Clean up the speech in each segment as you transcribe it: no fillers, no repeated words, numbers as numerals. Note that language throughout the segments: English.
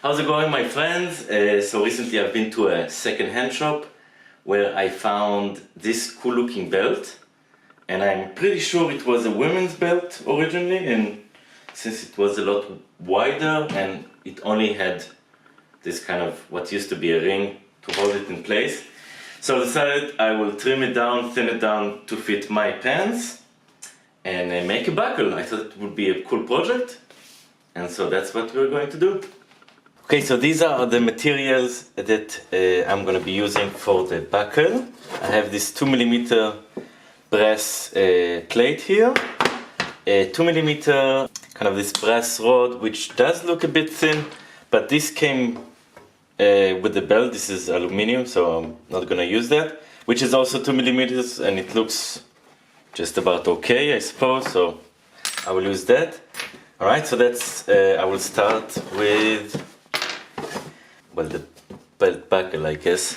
How's it going, my friends? So recently I've been to a second-hand shop where I found this cool looking belt, and I'm pretty sure it was a women's belt originally, and since it was a lot wider and it only had this kind of what used to be a ring to hold it in place, so I decided I will trim it down, thin it down to fit my pants and make a buckle. I thought it would be a cool project, and so that's what we're going to do. Okay, so these are the materials that I'm going to be using for the buckle. I have this 2mm brass plate here, a 2mm kind of this brass rod, which does look a bit thin, but this came with the belt. This is aluminum, so I'm not going to use that, which is also 2mm, and it looks just about okay, I suppose, so I will use that. Alright, so that's, I will start with, well, the belt buckle, I guess.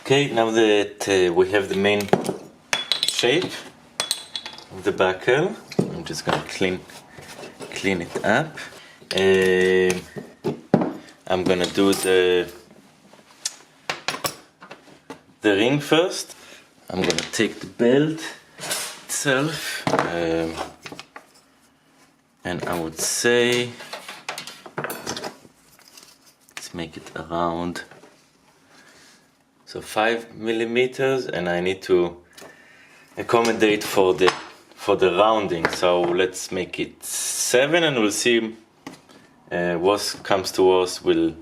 Okay, now that we have the main shape of the buckle, I'm just gonna clean it up. I'm gonna do the ring first. I'm gonna take the belt itself, and I would say let's make it around. So 5mm, and I need to accommodate for the rounding. So let's make it 7, and we'll see. Worst comes to worst, we'll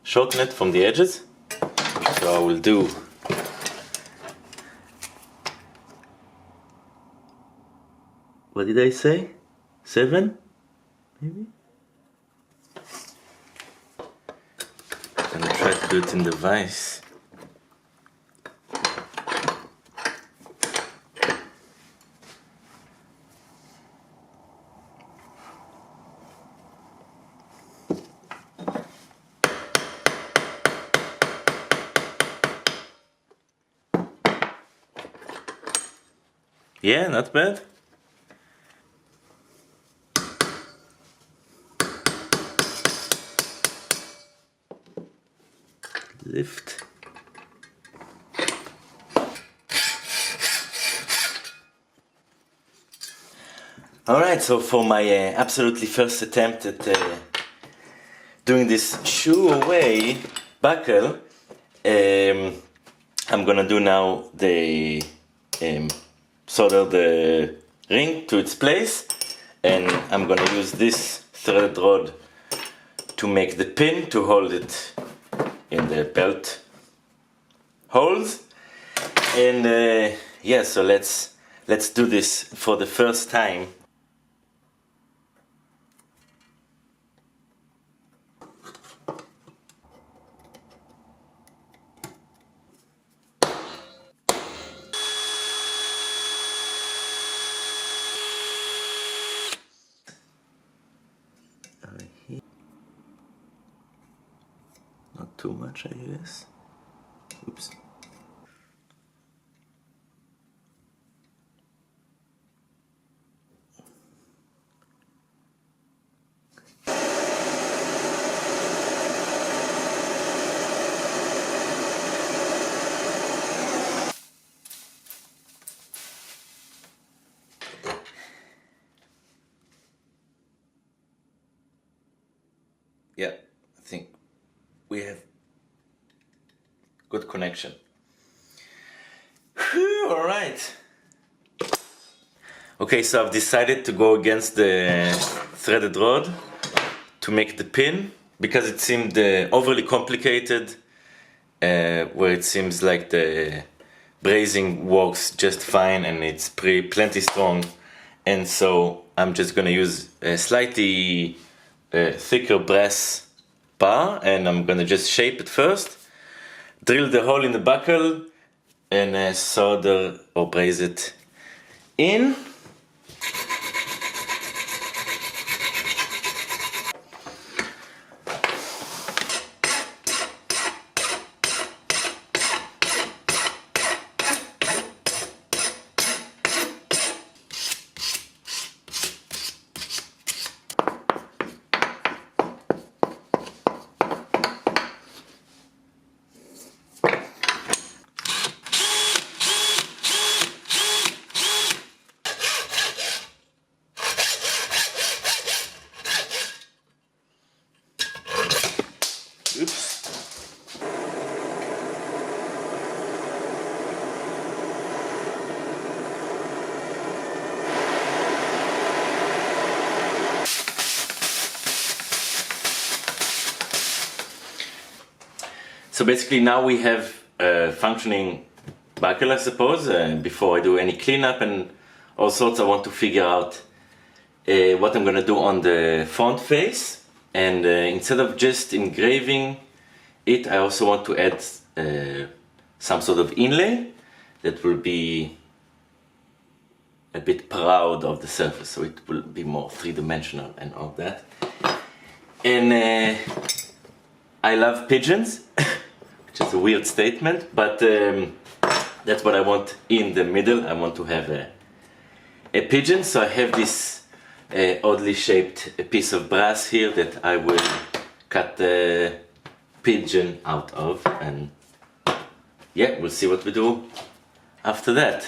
shorten it from the edges. So I will do what did I say? 7, maybe. I'm gonna try to do it in the vise. Yeah, not bad. Lift. Alright, so for my absolutely first attempt at doing this shoe away buckle, I'm gonna do now the solder the ring to its place, and I'm gonna use this threaded rod to make the pin to hold it in the belt holes. And yeah, so let's do this for the first time. Not too much, I guess. Oops. Yeah, I think we have good connection. Whew, all right. Okay, so I've decided to go against the threaded rod to make the pin, because it seemed overly complicated, where it seems like the brazing works just fine and it's plenty strong, And so I'm just gonna use a slightly thicker brass bar, and I'm gonna just shape it first, drill the hole in the buckle, and solder or braze it in. Oops. So basically now we have a functioning buckle, I suppose. Before I do any cleanup and all sorts, I want to figure out what I'm gonna do on the front face. And instead of just engraving it, I also want to add some sort of inlay that will be a bit proud of the surface, so it will be more three-dimensional and all that. And I love pigeons, which is a weird statement, but that's what I want in the middle. I want to have a pigeon, so I have this oddly shaped piece of brass here that I will cut the pigeon out of, and yeah, we'll see what we do after that.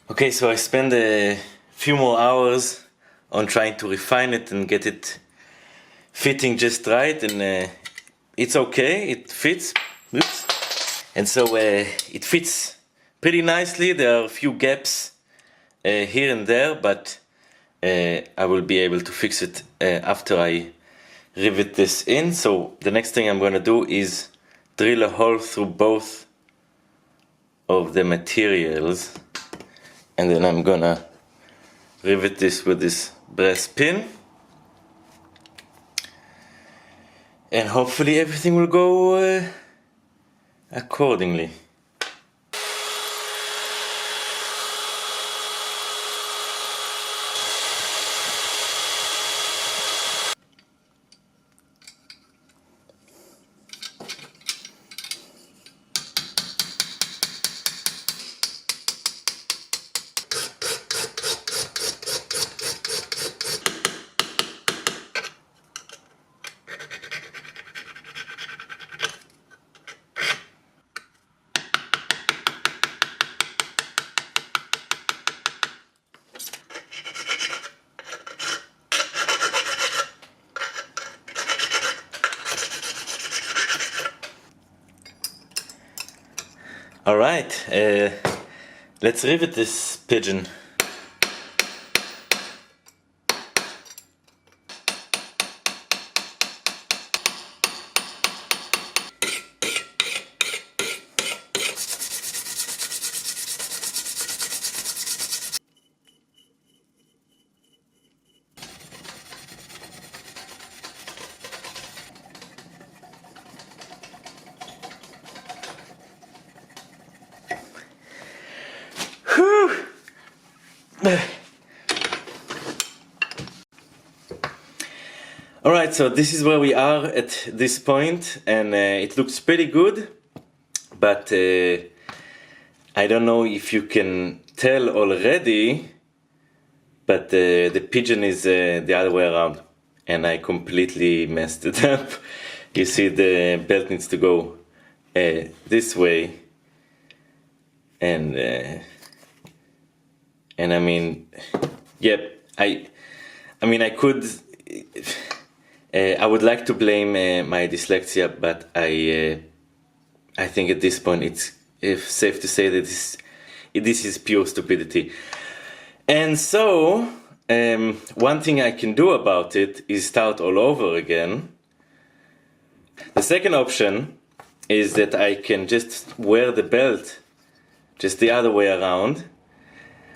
Okay, so I spent a few more hours on trying to refine it and get it fitting just right, and it's okay, it fits. Oops. And so it fits pretty nicely. There are a few gaps here and there, but I will be able to fix it after I rivet this in. So the next thing I'm going to do is drill a hole through both of the materials, and then I'm gonna rivet this with this brass pin, and hopefully everything will go accordingly. All right, let's rivet this pigeon. Alright, so this is where we are at this point, and it looks pretty good, but I don't know if you can tell already, but the pigeon is the other way around, and I completely messed it up. You see, the belt needs to go this way, and I mean, yeah, I mean, I could. I would like to blame my dyslexia, but I think at this point it's safe to say that this is pure stupidity. And so, one thing I can do about it is start all over again. The second option is that I can just wear the belt just the other way around,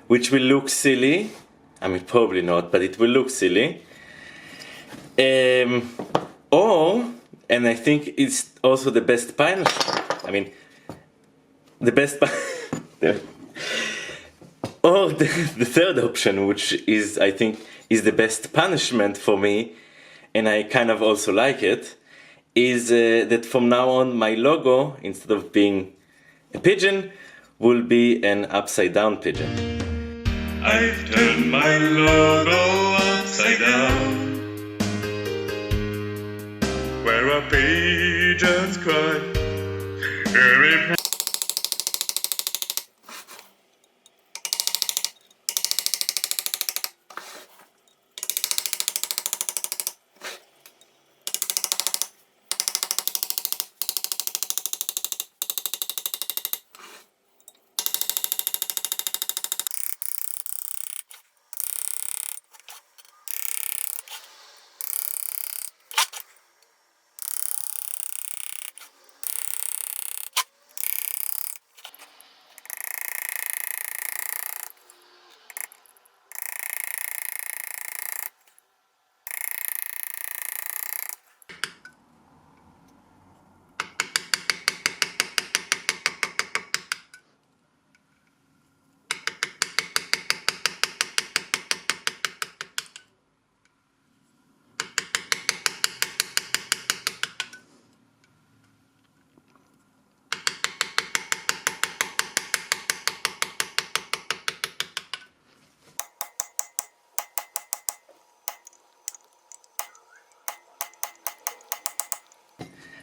which will look silly. I mean, probably not, but it will look silly. Or, and I think it's also the best punishment. I mean, the best or the third option, which is, I think, is the best punishment for me, and I kind of also like it, is that from now on my logo, instead of being a pigeon, will be an upside down pigeon. I've turned my logo upside down, where our pigeons cry.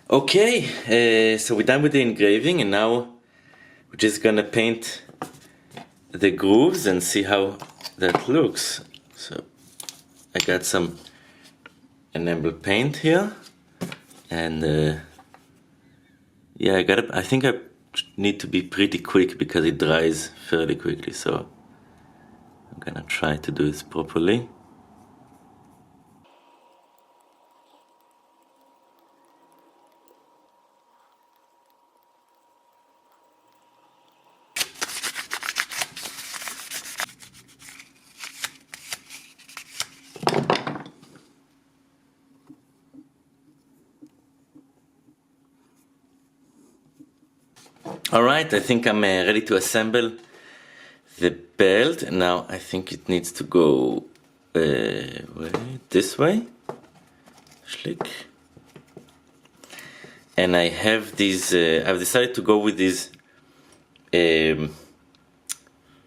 Okay, so we're done with the engraving, and now we're just gonna paint the grooves and see how that looks. So I got some enamel paint here, and yeah, I think I need to be pretty quick because it dries fairly quickly, so I'm gonna try to do this properly. Alright, I think I'm ready to assemble the belt, and now I think it needs to go this way, schlick. And I have these, I've decided to go with these,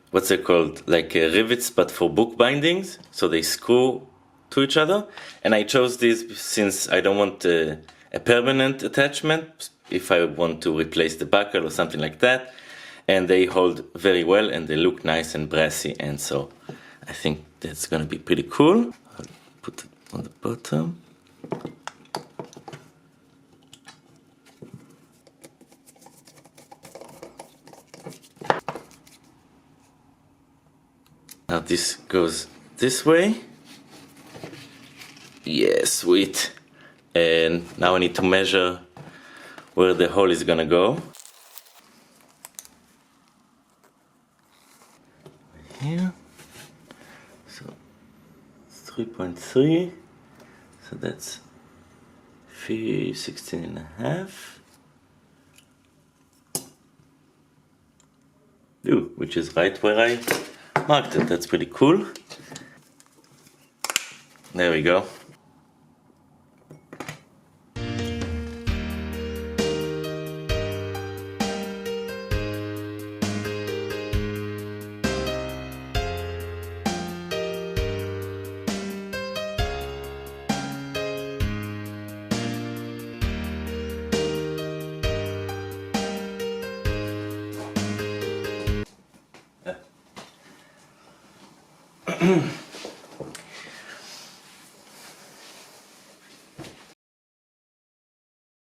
what's it called, like rivets but for book bindings, so they screw to each other. And I chose these since I don't want a permanent attachment, if I want to replace the buckle or something like that, and they hold very well and they look nice and brassy, and so I think that's gonna be pretty cool. I'll put it on the bottom. Now this goes this way. Yeah, sweet. And now I need to measure where the hole is gonna go. Here. So 3.3. So that's 16 and a half. Ooh, which is right where I marked it. That's pretty cool. There we go.